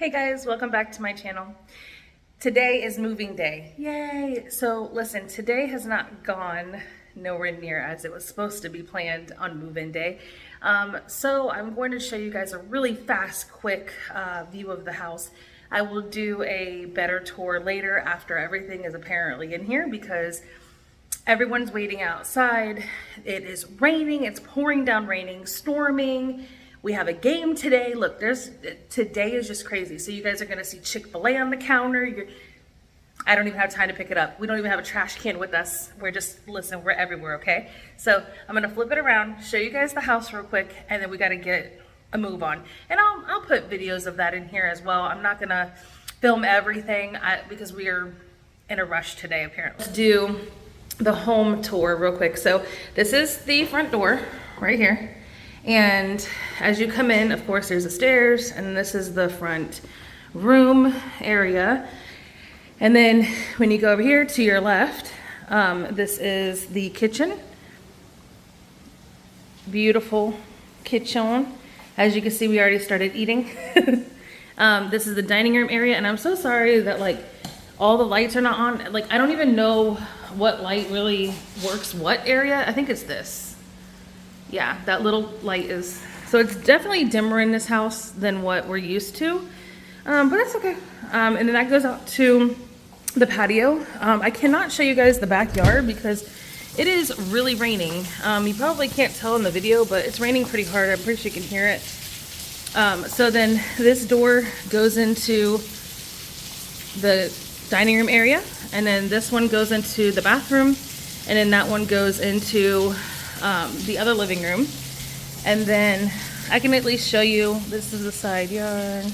Hey guys, welcome back to my channel. Today is moving day. Yay! So listen, today has not gone nowhere near as it was supposed to be planned on move-in day. So I'm going to show you guys a really fast, quick view of the house. I will do a better tour later after everything is apparently in here because everyone's waiting outside. It is raining, it's pouring down raining, storming. We have a game today. Look, today is just crazy. So you guys are gonna see Chick-fil-A on the counter. I don't even have time to pick it up. We don't even have a trash can with us. Listen, we're everywhere, okay? So I'm gonna flip it around, show you guys the house real quick, and then we gotta get a move on. And I'll put videos of that in here as well. I'm not gonna film everything because we are in a rush today, apparently. Let's do the home tour real quick. So this is the front door right here. And as you come in, of course, there's the stairs, and this is the front room area. And then when you go over here to your left, this is the kitchen. Beautiful kitchen. As you can see, we already started eating. This is the dining room area, and I'm so sorry that like all the lights are not on. Like, I don't even know what light really works what area. I think it's this. Yeah, that little light is, so it's definitely dimmer in this house than what we're used to, but that's okay. And then that goes out to the patio. I cannot show you guys the backyard because it is really raining. You probably can't tell in the video, but it's raining pretty hard. I'm pretty sure you can hear it. So then this door goes into the dining room area, and then this one goes into the bathroom, and then that one goes into the other living room. And then I can at least show you, this is the side yard.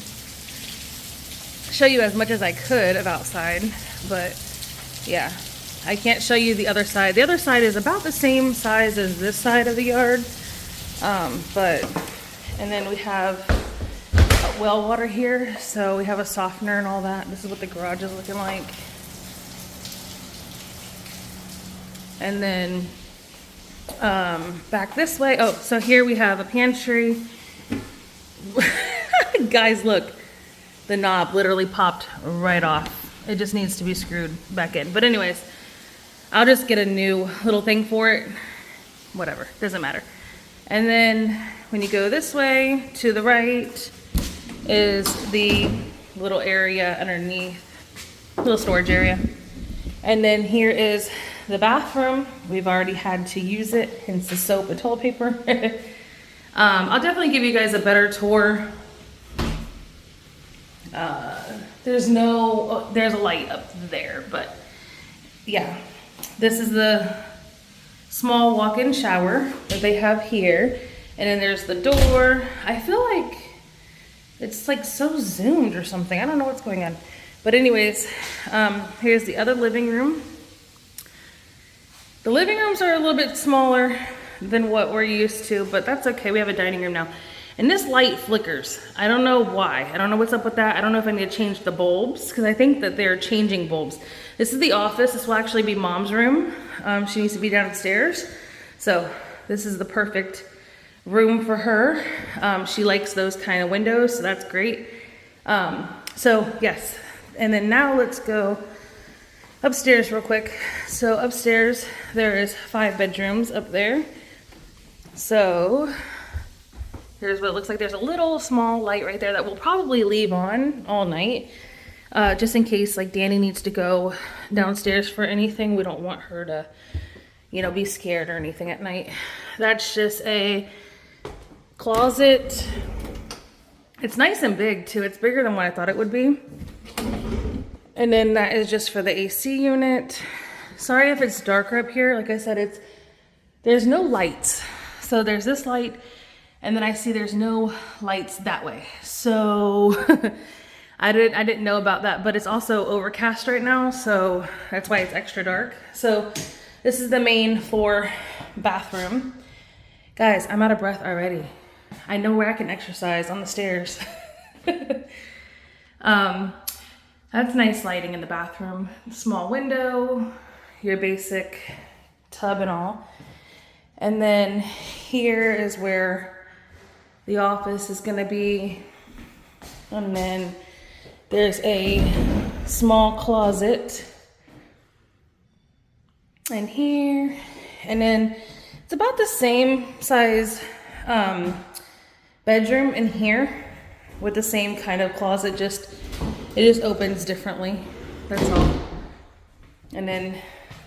Show you as much as I could of outside, but yeah, I can't show you the other side. The other side is about the same size as this side of the yard. And then we have well water here, so we have a softener and all that. This is what the garage is looking like. And then back this way, oh, so here we have a pantry. Guys, look, the knob literally popped right off. It just needs to be screwed back in. But anyways, I'll just get a new little thing for it. Whatever, doesn't matter. And then when you go this way to the right is the little area underneath, little storage area. And then here is the bathroom. We've already had to use it, hence the soap and toilet paper. I'll definitely give you guys a better tour. There's a light up there, but yeah, this is the small walk-in shower that they have here. And then there's the door. I feel like it's like so zoomed or something. I don't know what's going on. But anyways, here's the other living room. The living rooms are a little bit smaller than what we're used to, but that's okay. We have a dining room now. And this light flickers. I don't know why. I don't know what's up with that. I don't know if I need to change the bulbs because I think that they're changing bulbs. This is the office. This will actually be Mom's room. She needs to be downstairs. So this is the perfect room for her. She likes those kind of windows, so that's great. So yes, and then now let's go upstairs real quick. So upstairs, there is 5 bedrooms up there. So here's what it looks like. There's a little small light right there that we'll probably leave on all night, just in case like Danny needs to go downstairs for anything. We don't want her to, you know, be scared or anything at night. That's just a closet. It's nice and big too. It's bigger than what I thought it would be. And then that is just for the AC unit. Sorry if it's darker up here. Like I said, there's no lights. So there's this light, and then I see there's no lights that way. So I didn't know about that, but it's also overcast right now, so that's why it's extra dark. So this is the main floor bathroom. Guys, I'm out of breath already. I know where I can exercise on the stairs. That's nice lighting in the bathroom. Small window, your basic tub and all. And then here is where the office is gonna be. And then There's a small closet in here, and then it's about the same size bedroom in here with the same kind of closet, it just opens differently, that's all. And then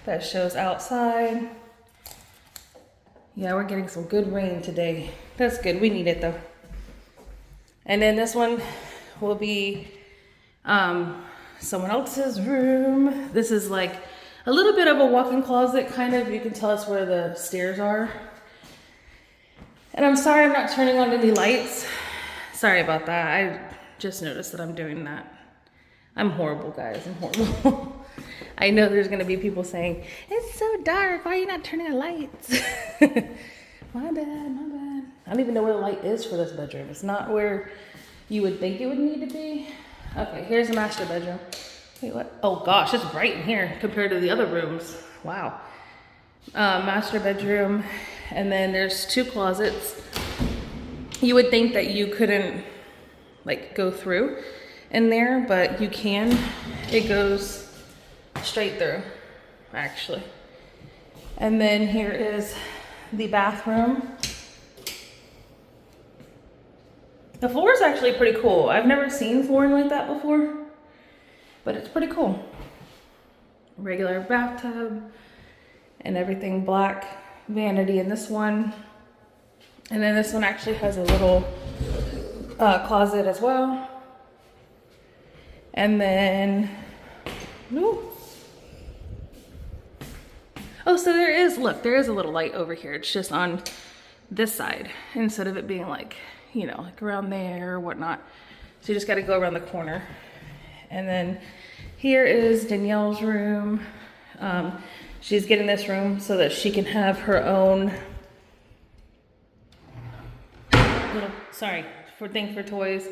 that shows outside. Yeah, we're getting some good rain today. That's good, we need it though. And then this one will be someone else's room. This is like a little bit of a walk-in closet, kind of. You can tell us where the stairs are. And I'm sorry I'm not turning on any lights. Sorry about that. I just noticed that I'm doing that. I'm horrible, guys. I'm horrible. I know there's gonna be people saying, it's so dark, why are you not turning on lights? My bad, my bad. I don't even know where the light is for this bedroom. It's not where you would think it would need to be. Okay, here's the master bedroom. Wait, what? Oh gosh, it's bright in here compared to the other rooms. Wow. Master bedroom, and then there's 2 closets. You would think that you couldn't like go through in there, but you can. It goes straight through, actually. And then here is the bathroom. The floor is actually pretty cool. I've never seen flooring like that before, but it's pretty cool. Regular bathtub and everything black. Vanity in this one. And then this one actually has a little closet as well. And then, ooh. Oh, so there is a little light over here. It's just on this side instead of it being like, you know, like around there or whatnot. So you just got to go around the corner. And then here is Danielle's room. She's getting this room so that she can have her own little, thing for toys.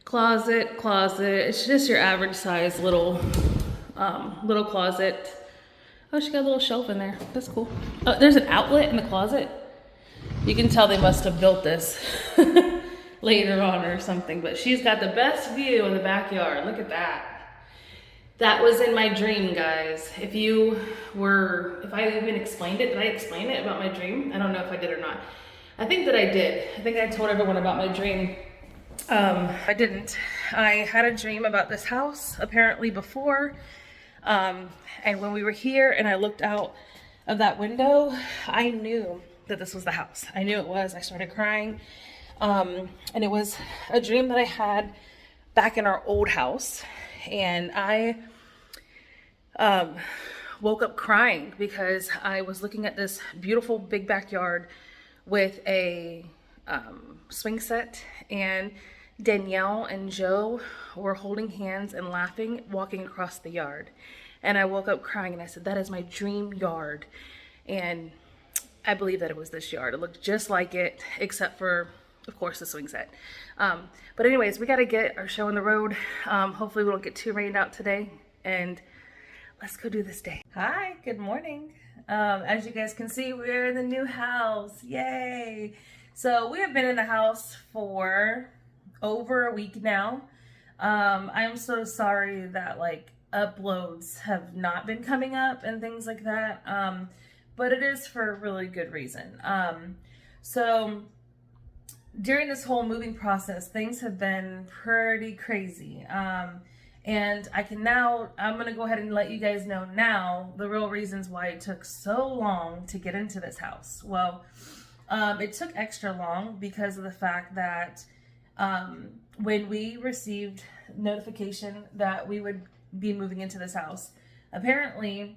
Closet. It's just your average size little closet. Oh, she got a little shelf in there. That's cool. Oh, there's an outlet in the closet. You can tell they must have built this later on or something, but she's got the best view in the backyard. Look at that. That was in my dream, guys. If I even explained it, did I explain it about my dream? I don't know if I did or not. I think that I did. I think I told everyone about my dream. I didn't. I had a dream about this house apparently before. And when we were here and I looked out of that window, I knew that this was the house. I knew it was. I started crying. And it was a dream that I had back in our old house. And I woke up crying because I was looking at this beautiful big backyard with a swing set, and Danielle and Joe were holding hands and laughing, walking across the yard. And I woke up crying and I said, that is my dream yard. And I believe that it was this yard. It looked just like it, except for, of course, the swing set. But anyways, we got to get our show on the road. Hopefully we don't get too rained out today. And let's go do this day. Hi, good morning. As you guys can see, we're in the new house. Yay. So we have been in the house for over a week now. I'm so sorry that like uploads have not been coming up and things like that. But it is for a really good reason. So during this whole moving process, things have been pretty crazy. And I'm going to go ahead and let you guys know now the real reasons why it took so long to get into this house. Well, it took extra long because of the fact that when we received notification that we would be moving into this house, apparently,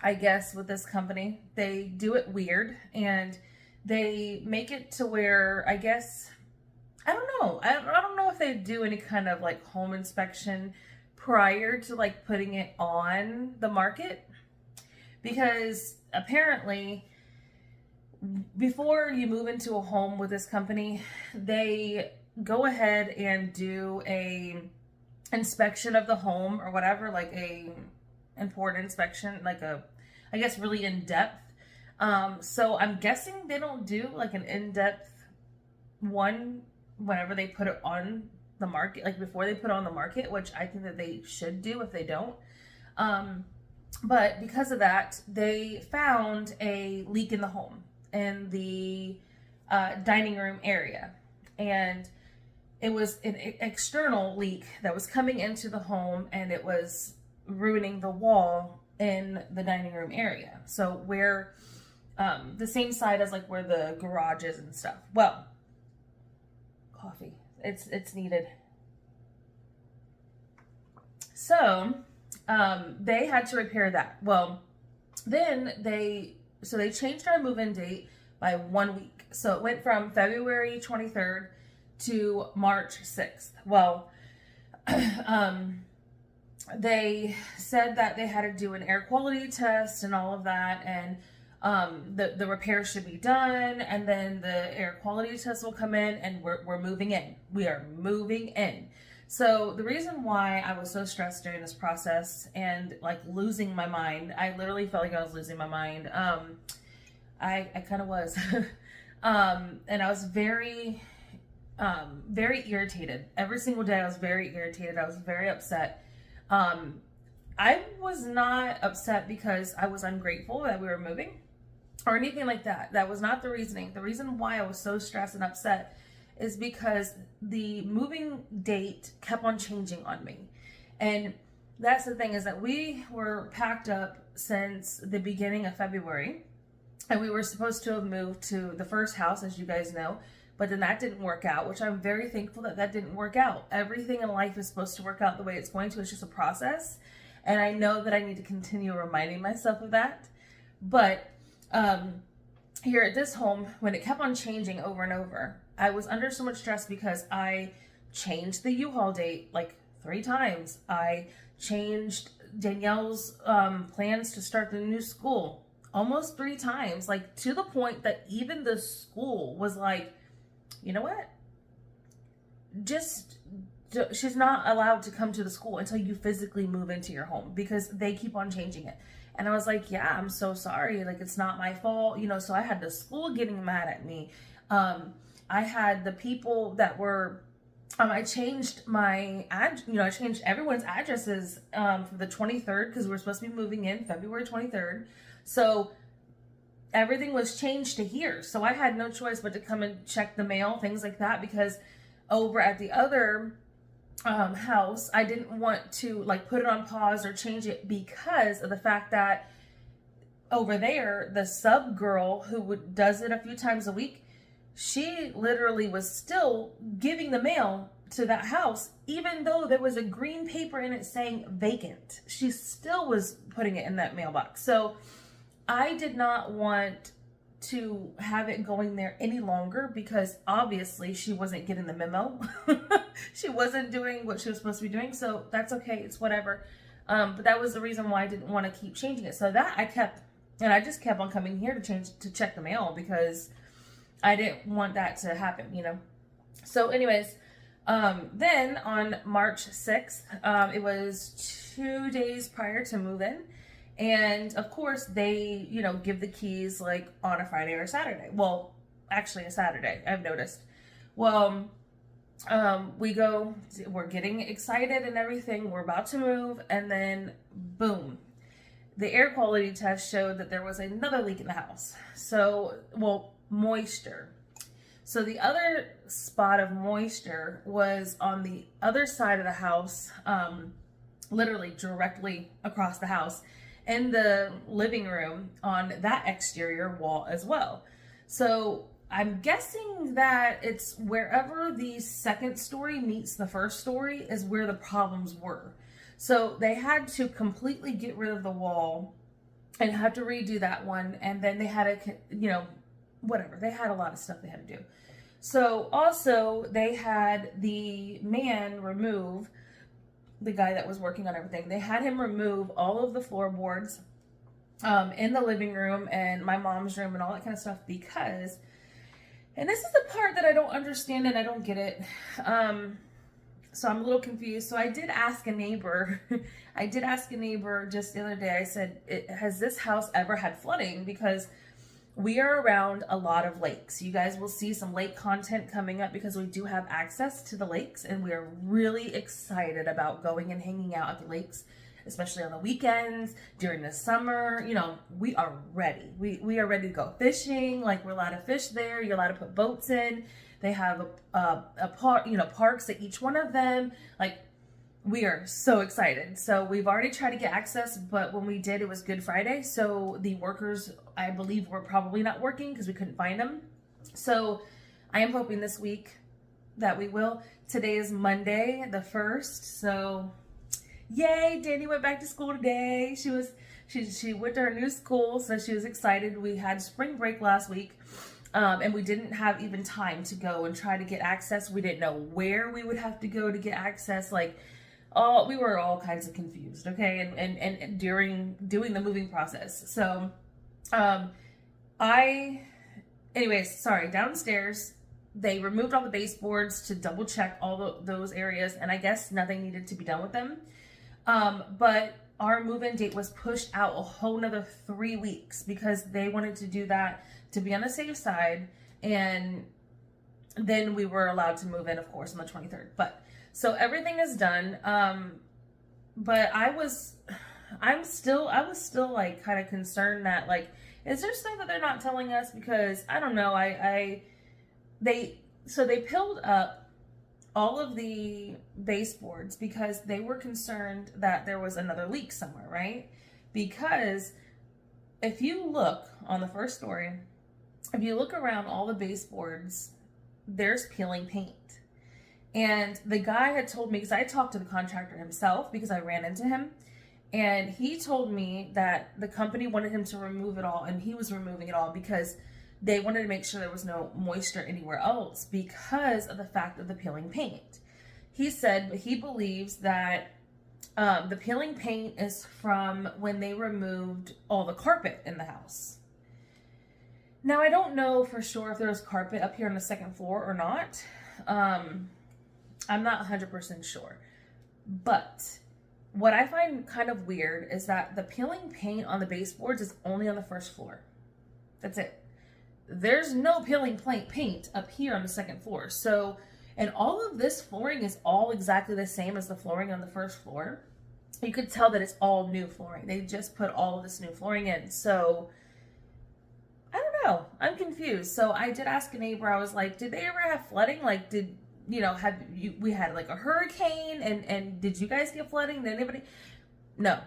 I guess with this company, they do it weird and they make it to where, I guess, I don't know. I don't know if they do any kind of like home inspection prior to like putting it on the market, because apparently before you move into a home with this company, they go ahead and do a inspection of the home or whatever, like a important inspection, like a, I guess, really in-depth. So I'm guessing they don't do like an in-depth one whenever they put it on the market, like before they put it on the market, which I think that they should do if they don't. But because of that, they found a leak in the home in the dining room area. And it was an external leak that was coming into the home, and it was ruining the wall in the dining room area. So where the same side as like where the garage is and stuff. Well, coffee. It's needed. So they had to repair that. Well, then they changed our move-in date by 1 week. So it went from February 23rd to March 6th. Well, they said that they had to do an air quality test and all of that, and the repair should be done, and then the air quality test will come in, and we're moving in. We are moving in. So the reason why I was so stressed during this process and like losing my mind, I literally felt like I was losing my mind. I kind of was, and I was very irritated. Every single day I was very irritated. I was very upset. I was not upset because I was ungrateful that we were moving or anything like that. That was not the reasoning. The reason why I was so stressed and upset is because the moving date kept on changing on me. And that's the thing, is that we were packed up since the beginning of February, and we were supposed to have moved to the first house, as you guys know, but then that didn't work out, which I'm very thankful that that didn't work out. Everything in life is supposed to work out the way it's going to. It's just a process. And I know that I need to continue reminding myself of that. But here at this home, when it kept on changing over and over, I was under so much stress because I changed the U-Haul date like 3 times. I changed Danielle's plans to start the new school almost 3 times, like to the point that even the school was like, you know what? She's not allowed to come to the school until you physically move into your home because they keep on changing it. And I was like, yeah, I'm so sorry. Like, it's not my fault, you know. So I had the school getting mad at me. I had the people that were, I changed I changed everyone's addresses for the 23rd because we were supposed to be moving in February 23rd. So everything was changed to here. So I had no choice but to come and check the mail, things like that, because over at the other house, I didn't want to like put it on pause or change it because of the fact that over there, the sub girl who does it a few times a week, she literally was still giving the mail to that house, even though there was a green paper in it saying vacant. She still was putting it in that mailbox. So I did not want to have it going there any longer because obviously she wasn't getting the memo. She wasn't doing what she was supposed to be doing. So that's okay. It's whatever. But that was the reason why I didn't want to keep changing it. So that I just kept on coming here to check the mail because I didn't want that to happen, you know? So anyways, then on March 6th, it was 2 days prior to move-in. And of course they, give the keys like on a Friday or a Saturday. Well, actually a Saturday, I've noticed. Well, we're getting excited and everything. We're about to move. And then boom, the air quality test showed that there was another leak in the house. Moisture. So the other spot of moisture was on the other side of the house, literally directly across the house, in the living room on that exterior wall as well. So I'm guessing that it's wherever the second story meets the first story is where the problems were. So they had to completely get rid of the wall and had to redo that one. And then they had to, whatever. They had a lot of stuff they had to do. So also they had the man remove, the guy that was working on everything, they had him remove all of the floorboards in the living room and my mom's room and all that kind of stuff because, and this is the part that I don't understand and I don't get it. So I'm a little confused. So I did ask a neighbor, just the other day, I said, has this house ever had flooding? Because we are around a lot of lakes. You guys will see some lake content coming up because we do have access to the lakes, and we are really excited about going and hanging out at the lakes, especially on the weekends during the summer. You know, we are ready. We are ready to go fishing. Like, we're allowed to fish there. You're allowed to put boats in. They have a park, you know, parks at each one of them. Like, we are so excited. So we've already tried to get access, but when we did, it was Good Friday. So the workers, I believe, were probably not working because we couldn't find them. So I am hoping this week that we will. Today is Monday, the 1st. So yay, Danny went back to school today. She went to her new school, so she was excited. We had spring break last week. And we didn't have even time to go and try to get access. We didn't know where we would have to go to get access. Like, we were all kinds of confused, okay? And during doing the moving process. So, anyways, sorry, downstairs, they removed all the baseboards to double check all those areas, and I guess nothing needed to be done with them. But our move-in date was pushed out a whole nother 3 weeks because they wanted to do that to be on the safe side, and then we were allowed to move in, of course, on the 23rd. But so everything is done. But I was still like kind of concerned that, like, is there stuff that they're not telling us? Because I don't know. They peeled up all of the baseboards because they were concerned that there was another leak somewhere, right? Because if you look on the first story, if you look around all the baseboards, there's peeling paint. And the guy had told me, because I talked to the contractor himself because I ran into him, and he told me that the company wanted him to remove it all, and he was removing it all because they wanted to make sure there was no moisture anywhere else because of the fact of the peeling paint. He said he believes that the peeling paint is from when they removed all the carpet in the house. Now, I don't know for sure if there was carpet up here on the second floor or not. I'm not 100% sure. But what I find kind of weird is that the peeling paint on the baseboards is only on the first floor. That's it. There's no peeling paint up here on the second floor. So, and all of this flooring is all exactly the same as the flooring on the first floor. You could tell that it's all new flooring. They just put all of this new flooring in. So, I don't know. I'm confused. So I did ask a neighbor. I was like, did they ever have flooding? Like, we had like a hurricane and did you guys get flooding? Did anybody? No.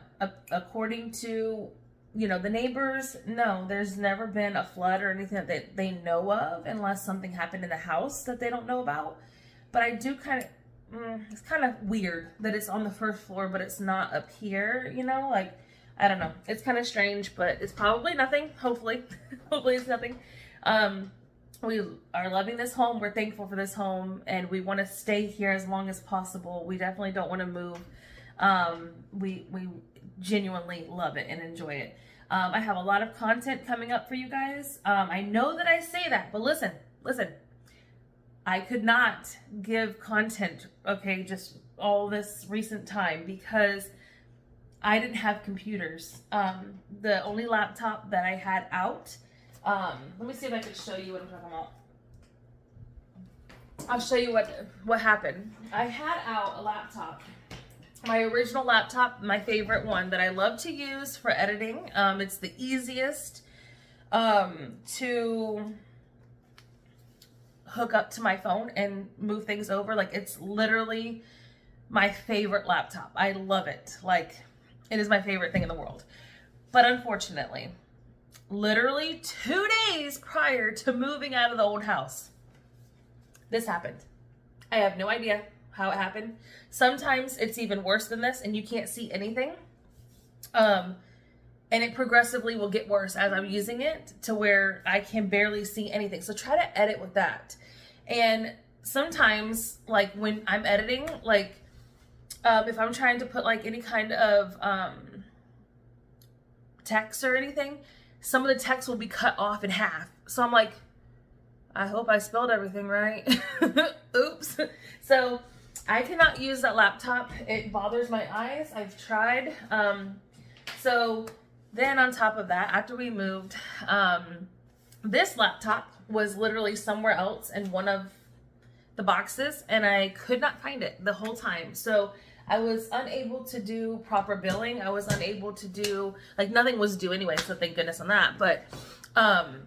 According to, the neighbors, no, there's never been a flood or anything that they know of, unless something happened in the house that they don't know about. But I do it's kind of weird that it's on the first floor, but it's not up here, like, I don't know. It's kind of strange, but it's probably nothing. Hopefully. Hopefully it's nothing. We are loving this home. We're thankful for this home, and we want to stay here as long as possible. We definitely don't want to move. We genuinely love it and enjoy it. I have a lot of content coming up for you guys. I know that I say that, but listen. I could not give content, okay, just all this recent time because I didn't have computers. The only laptop that I had out, let me see if I can show you what I'm talking about. I'll show you what happened. I had out a laptop. My original laptop, my favorite one that I love to use for editing. It's the easiest to hook up to my phone and move things over. Like, it's literally my favorite laptop. I love it. Like, it is my favorite thing in the world. But unfortunately, literally 2 days prior to moving out of the old house, this happened. I have no idea how it happened. Sometimes it's even worse than this and you can't see anything. And it progressively will get worse as I'm using it to where I can barely see anything. So try to edit with that. And sometimes, like, when I'm editing, like, if I'm trying to put like any kind of text or anything, some of the text will be cut off in half. So I'm like, I hope I spelled everything right. Oops. So I cannot use that laptop. It bothers my eyes. I've tried. So then on top of that, after we moved, This laptop was literally somewhere else in one of the boxes, and I could not find it the whole time. So I was unable to do proper billing. I was unable to do, like, nothing was due anyway, so thank goodness on that. But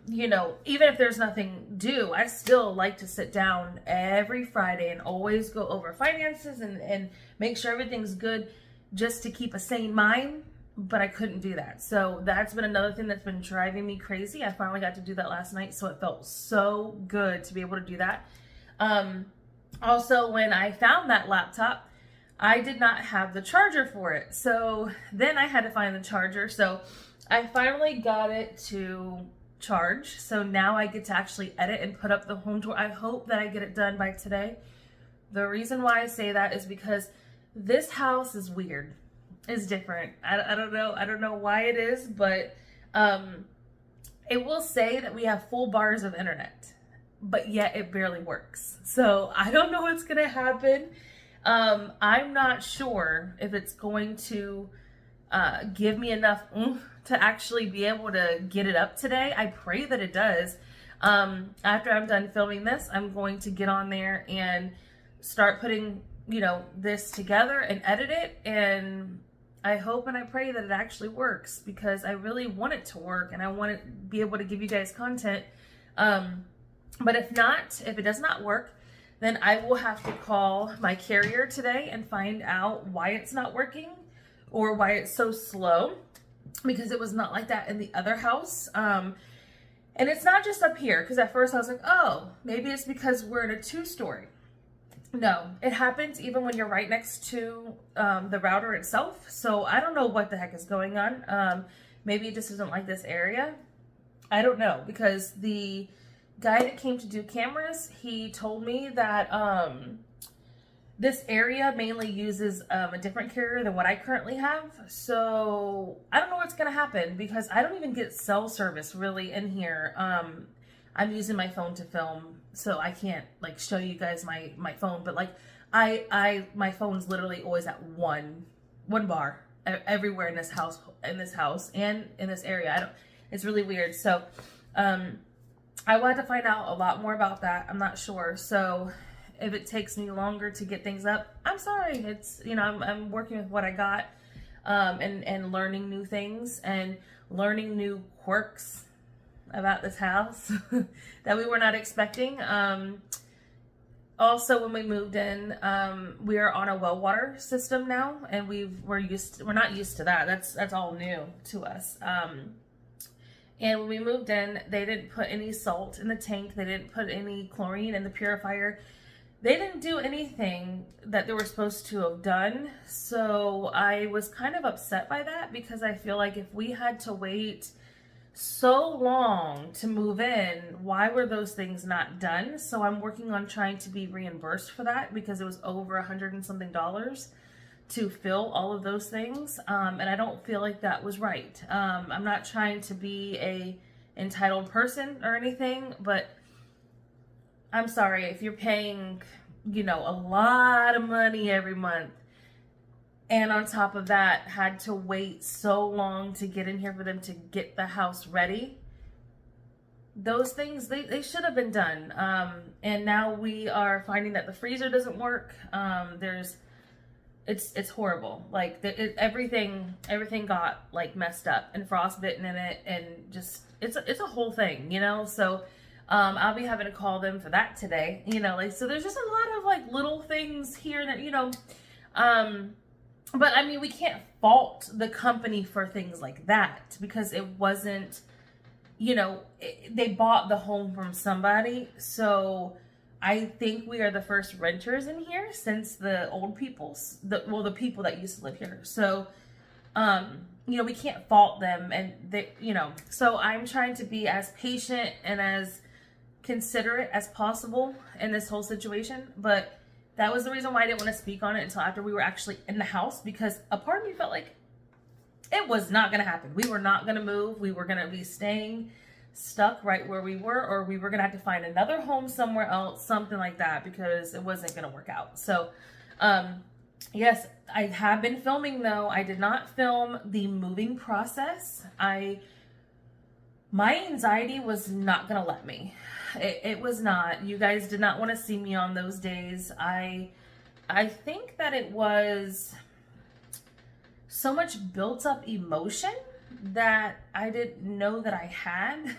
you know, even if there's nothing due, I still like to sit down every Friday and always go over finances and make sure everything's good, just to keep a sane mind. But I couldn't do that. So that's been another thing that's been driving me crazy. I finally got to do that last night, so it felt so good to be able to do that. Also, when I found that laptop, I did not have the charger for it. So then I had to find the charger. So I finally got it to charge. So now I get to actually edit and put up the home tour. I hope that I get it done by today. The reason why I say that is because this house is weird. It's different. I don't know. I don't know why it is, but it will say that we have full bars of internet, but yet it barely works. So I don't know what's going to happen. I'm not sure if it's going to give me enough oomph to actually be able to get it up today. I pray that it does. After I'm done filming this, I'm going to get on there and start putting, you know, this together and edit it. And I hope and I pray that it actually works, because I really want it to work and I want to be able to give you guys content. But if not, if it does not work, then I will have to call my carrier today and find out why it's not working or why it's so slow, because it was not like that in the other house. And it's not just up here, because at first I was like, oh, maybe it's because we're in a 2-story. No, it happens even when you're right next to the router itself. So I don't know what the heck is going on. Maybe it just isn't like this area. I don't know, because the guy that came to do cameras, he told me that this area mainly uses a different carrier than what I currently have. So I don't know what's going to happen, because I don't even get cell service really in here. I'm using my phone to film, so I can't like show you guys my phone, but like my phone's literally always at one bar everywhere in this house and in this area. It's really weird. So I will have to find out a lot more about that. I'm not sure. So if it takes me longer to get things up, I'm sorry. It's, you know, I'm working with what I got, and learning new things and learning new quirks about this house that we were not expecting. Also, when we moved in, we are on a well water system now, and we're not used to that. That's all new to us. And when we moved in, they didn't put any salt in the tank. They didn't put any chlorine in the purifier. They didn't do anything that they were supposed to have done. So I was kind of upset by that, because I feel like if we had to wait so long to move in, why were those things not done? So I'm working on trying to be reimbursed for that, because it was over $100 and something to fill all of those things. And I don't feel like that was right. I'm not trying to be a entitled person or anything, but I'm sorry if you're paying, you know, a lot of money every month, and on top of that had to wait so long to get in here for them to get the house ready. Those things, they should have been done. And now we are finding that the freezer doesn't work. It's horrible. Like everything got like messed up and frostbitten in it, and just it's a whole thing, you know. So I'll be having to call them for that today, you know. Like, so there's just a lot of like little things here that, you know. But I mean, we can't fault the company for things like that, because it wasn't, you know, they bought the home from somebody. So I think we are the first renters in here since the old people's, the people that used to live here. So, you know, we can't fault them, and they, you know, so I'm trying to be as patient and as considerate as possible in this whole situation. But that was the reason why I didn't want to speak on it until after we were actually in the house, because a part of me felt like it was not going to happen. We were not going to move. We were going to be staying stuck right where we were, or we were going to have to find another home somewhere else, something like that, because it wasn't going to work out. So, yes, I have been filming though. I did not film the moving process. I My anxiety was not gonna let me. It was not. You guys did not want to see me on those days. I think that it was so much built up emotion that I didn't know that I had.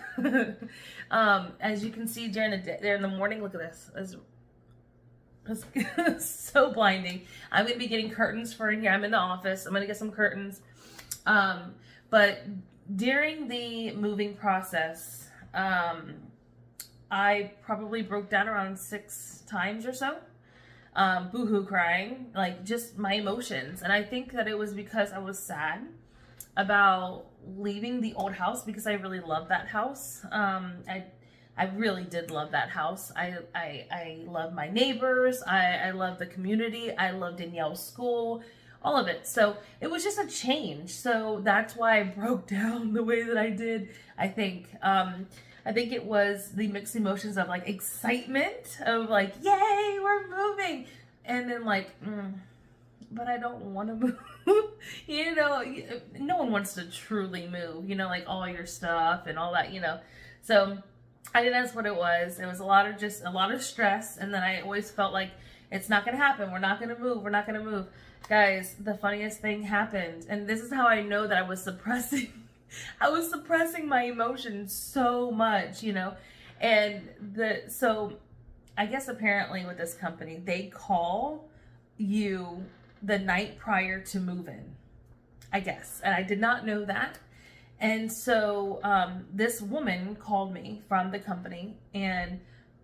As you can see during the day, there in the morning, look at this. It's so blinding. I'm gonna be getting curtains for in here. I'm in the office. I'm gonna get some curtains. But during the moving process, I probably broke down around 6 times or so. Boohoo crying, like just my emotions. And I think that it was because I was sad about leaving the old house because I really love that house. I really did love that house. I love my neighbors. I love the community. I love Danielle's school, all of it. So it was just a change. So that's why I broke down the way that I did, I think. I think it was the mixed emotions of like excitement of like, yay, we're moving. And then like, but I don't want to move. You know, no one wants to truly move, you know, like all your stuff and all that, you know. So I think that's what it was. It was a lot of stress. And then I always felt like it's not going to happen. We're not going to move. We're not going to move. Guys, the funniest thing happened. And this is how I know that I was suppressing my emotions so much, you know. And so I guess apparently with this company, they call you the night prior to move-in, I guess. And I did not know that. And so this woman called me from the company, and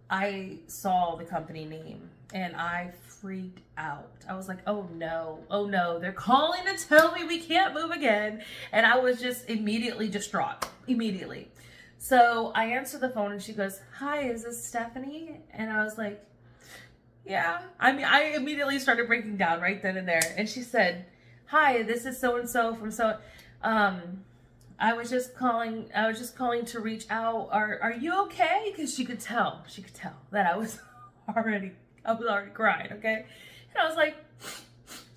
I saw the company name and I freaked out. I was like, oh no, they're calling to tell me we can't move again. And I was just immediately distraught, immediately. So I answered the phone and she goes, hi, is this Stephanie? And I was like, yeah. I mean, I immediately started breaking down right then and there. And she said, hi, this is so-and-so from so, I was just calling to reach out. Are you okay? Because she could tell that I was already crying, okay? And I was like,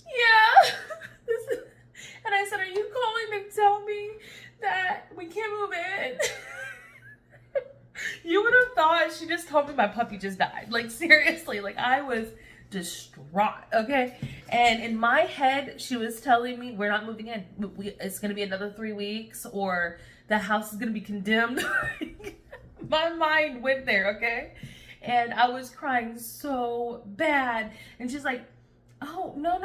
yeah. And I said, are you calling to tell me that we can't move in? You would have thought she just told me my puppy just died. Like, seriously, like I was distraught, okay? And in my head, she was telling me, we're not moving in. It's going to be another 3 weeks, or the house is going to be condemned. My mind went there, okay? And I was crying so bad. And she's like, oh, no,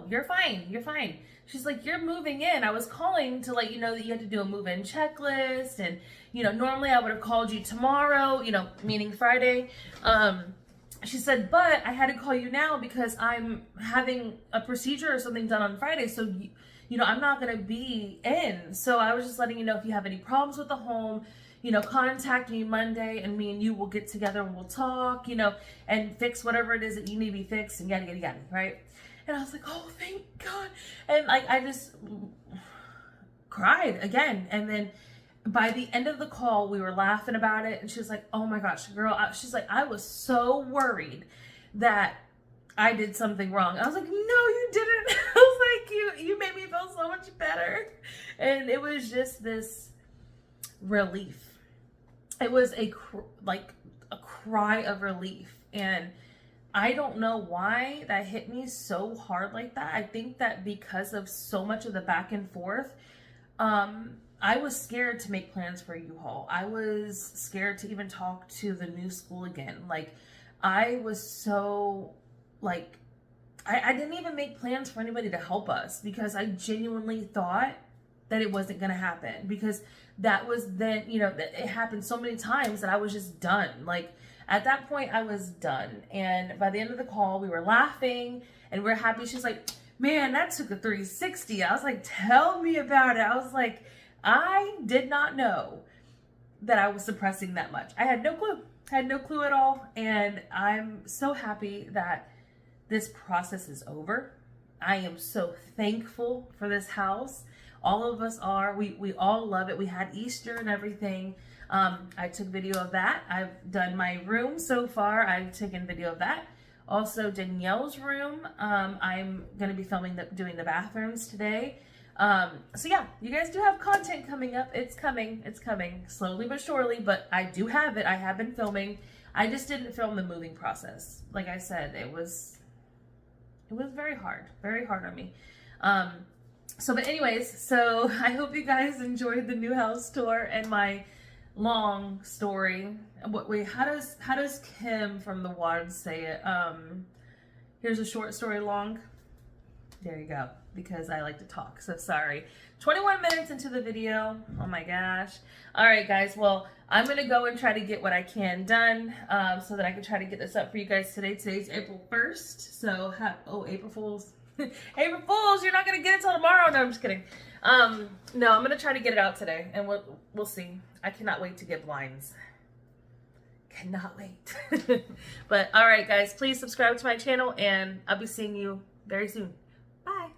you're fine. She's like, you're moving in. I was calling to let you know that you had to do a move-in checklist. And, you know, normally I would have called you tomorrow, you know, meaning Friday. She said, but I had to call you now because I'm having a procedure or something done on Friday. So, you know, I'm not going to be in. So I was just letting you know if you have any problems with the home, you know, contact me Monday and me and you will get together and we'll talk, you know, and fix whatever it is that you need to be fixed and yada, right? And I was like, oh, thank God. And like, I just cried again. And then by the end of the call, we were laughing about it. And she was like, oh my gosh, girl. She's like, I was so worried that I did something wrong. I was like, no, you didn't. I was like, you made me feel so much better. And it was just this relief. It was a cry of relief. And I don't know why that hit me so hard like that. I think that because of so much of the back and forth, I was scared to make plans for U-Haul. I was scared to even talk to the new school again. Like, I was so, like, I didn't even make plans for anybody to help us because I genuinely thought that it wasn't going to happen, because that was then, you know, it happened so many times that I was just done. Like, at that point, I was done. And by the end of the call, we were laughing and we we're happy. She's like, man, that took a 360. I was like, tell me about it. I was like, I did not know that I was suppressing that much. I had no clue at all. And I'm so happy that this process is over. I am so thankful for this house. All of us are. We all love it. We had Easter and everything. I took video of that. I've done my room so far. I've taken video of that. Also Danielle's room. I'm going to be doing the bathrooms today. So yeah, you guys do have content coming up. It's coming slowly but surely, but I do have it. I have been filming. I just didn't film the moving process. Like I said, it was very hard on me. But anyways, so I hope you guys enjoyed the new house tour and my long story. Wait, how does Kim from the WOD say it? Here's a short story long. There you go, because I like to talk, so sorry. 21 minutes into the video. Oh my gosh. All right, guys. Well, I'm going to go and try to get what I can done so that I can try to get this up for you guys today. Today's April 1st. So, April Fools. April Fools, you're not going to get it till tomorrow. No, I'm just kidding. No, I'm going to try to get it out today, and we'll see. I cannot wait to get blinds. Cannot wait. But, all right, guys, please subscribe to my channel, and I'll be seeing you very soon. Bye.